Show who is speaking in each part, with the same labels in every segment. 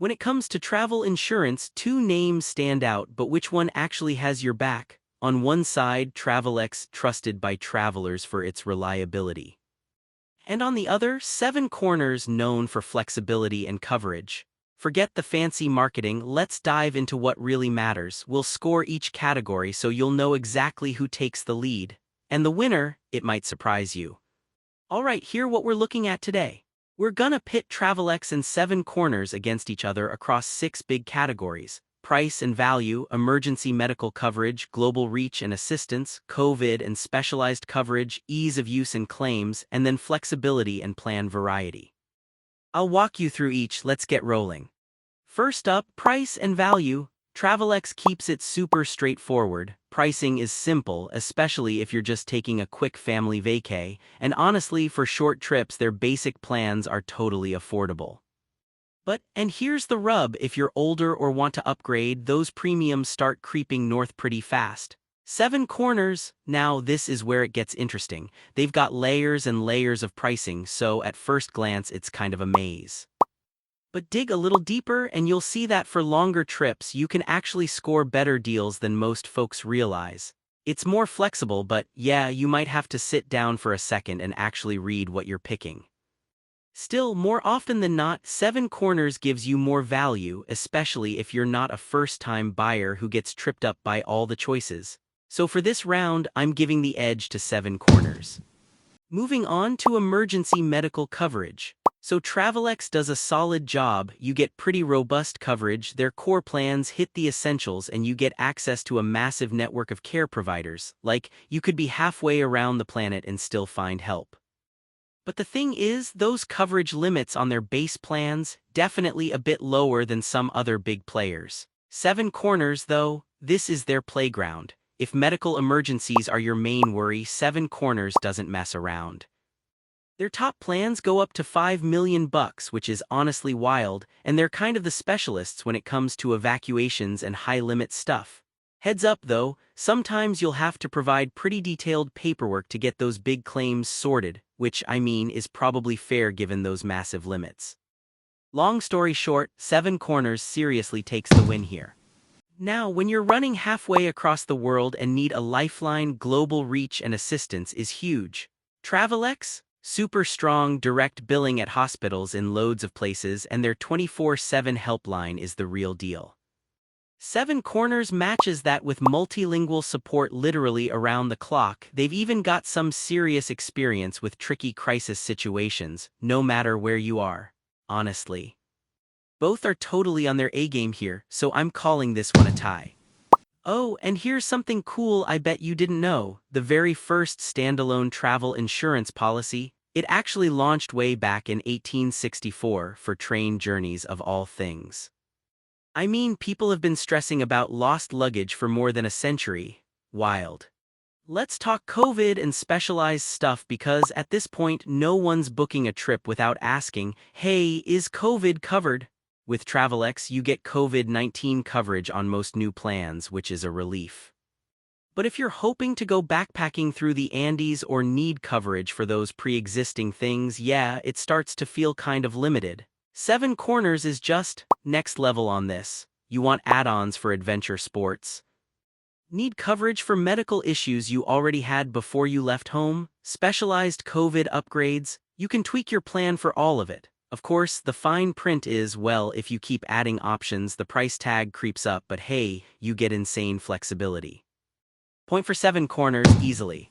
Speaker 1: When it comes to travel insurance, two names stand out, but which one actually has your back? On one side, Travelex, trusted by travelers for its reliability. And on the other, Seven Corners, known for flexibility and coverage. Forget the fancy marketing, let's dive into what really matters. We'll score each category so you'll know exactly who takes the lead. And the winner, it might surprise you. Alright, here what we're looking at today. We're gonna pit Travelex and Seven Corners against each other across 6 big categories: price and value, emergency medical coverage, global reach and assistance, COVID and specialized coverage, ease of use and claims, and then flexibility and plan variety. I'll walk you through each, let's get rolling. First up, price and value. Travelex keeps it super straightforward. Pricing is simple, especially if you're just taking a quick family vacay, and honestly, for short trips their basic plans are totally affordable. And here's the rub, if you're older or want to upgrade, those premiums start creeping north pretty fast. Seven Corners, now this is where it gets interesting. They've got layers and layers of pricing, so at first glance it's kind of a maze. But dig a little deeper and you'll see that for longer trips you can actually score better deals than most folks realize. It's more flexible, but yeah, you might have to sit down for a second and actually read what you're picking. Still, more often than not, Seven Corners gives you more value, especially if you're not a first-time buyer who gets tripped up by all the choices. So for this round, I'm giving the edge to Seven Corners. Moving on to emergency medical coverage. So Travelex does a solid job. You get pretty robust coverage, their core plans hit the essentials, and you get access to a massive network of care providers. Like, you could be halfway around the planet and still find help. But the thing is, those coverage limits on their base plans, definitely a bit lower than some other big players. Seven Corners, though, this is their playground. If medical emergencies are your main worry, Seven Corners doesn't mess around. Their top plans go up to $5 million, which is honestly wild, and they're kind of the specialists when it comes to evacuations and high-limit stuff. Heads up though, sometimes you'll have to provide pretty detailed paperwork to get those big claims sorted, which I mean is probably fair given those massive limits. Long story short, Seven Corners seriously takes the win here. Now, when you're running halfway across the world and need a lifeline, global reach and assistance is huge. Travelex? Super strong direct billing at hospitals in loads of places, and their 24/7 helpline is the real deal. Seven Corners matches that with multilingual support literally around the clock. They've even got some serious experience with tricky crisis situations, no matter where you are. Honestly. Both are totally on their A-game here, so I'm calling this one a tie. Oh, and here's something cool I bet you didn't know. The very first standalone travel insurance policy, it actually launched way back in 1864 for train journeys of all things. I mean, people have been stressing about lost luggage for more than a century. Wild. Let's talk COVID and specialized stuff, because at this point no one's booking a trip without asking, hey, is COVID covered? With Travelex, you get COVID-19 coverage on most new plans, which is a relief. But if you're hoping to go backpacking through the Andes or need coverage for those pre-existing things, yeah, it starts to feel kind of limited. Seven Corners is just next level on this. You want add-ons for adventure sports? Need coverage for medical issues you already had before you left home? Specialized COVID upgrades? You can tweak your plan for all of it. Of course, the fine print is, well, if you keep adding options, the price tag creeps up, but hey, you get insane flexibility. Point for Seven Corners easily.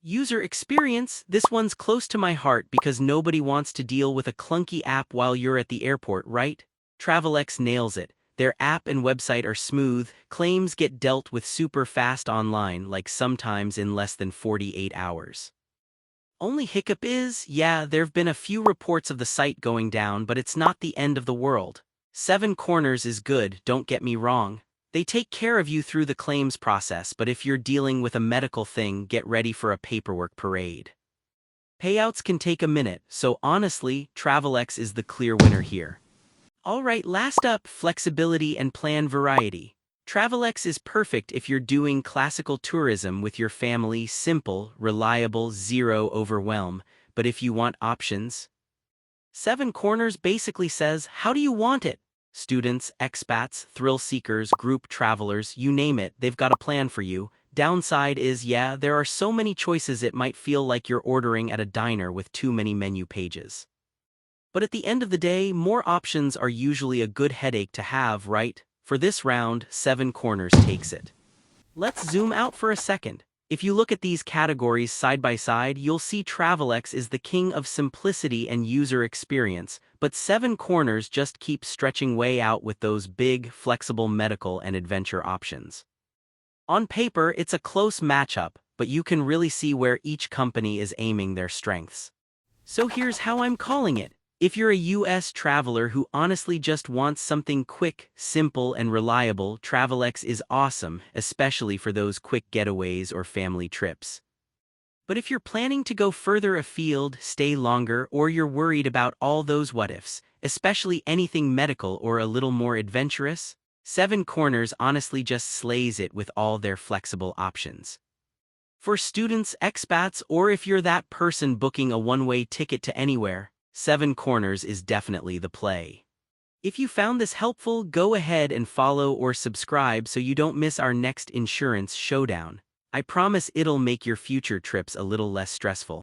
Speaker 1: User experience, this one's close to my heart because nobody wants to deal with a clunky app while you're at the airport, right? Travelex nails it. Their app and website are smooth, claims get dealt with super fast online, like sometimes in less than 48 hours. Only hiccup is, yeah, there've been a few reports of the site going down, but it's not the end of the world. Seven Corners is good, don't get me wrong. They take care of you through the claims process, but if you're dealing with a medical thing, get ready for a paperwork parade. Payouts can take a minute, so honestly, Travelex is the clear winner here. Alright, last up, flexibility and plan variety. Travelex is perfect if you're doing classical tourism with your family, simple, reliable, zero overwhelm, but if you want options, Seven Corners basically says, how do you want it? Students, expats, thrill seekers, group travelers, you name it, they've got a plan for you. Downside is, yeah, there are so many choices it might feel like you're ordering at a diner with too many menu pages. But at the end of the day, more options are usually a good headache to have, right? For this round, Seven Corners takes it. Let's zoom out for a second. If you look at these categories side by side, you'll see Travelex is the king of simplicity and user experience, but Seven Corners just keeps stretching way out with those big, flexible medical and adventure options. On paper, it's a close matchup, but you can really see where each company is aiming their strengths. So here's how I'm calling it. If you're a US traveler who honestly just wants something quick, simple, and reliable, Travelex is awesome, especially for those quick getaways or family trips. But if you're planning to go further afield, stay longer, or you're worried about all those what-ifs, especially anything medical or a little more adventurous, Seven Corners honestly just slays it with all their flexible options. For students, expats, or if you're that person booking a one-way ticket to anywhere, Seven Corners is definitely the play. If you found this helpful, go ahead and follow or subscribe so you don't miss our next insurance showdown. I promise it'll make your future trips a little less stressful.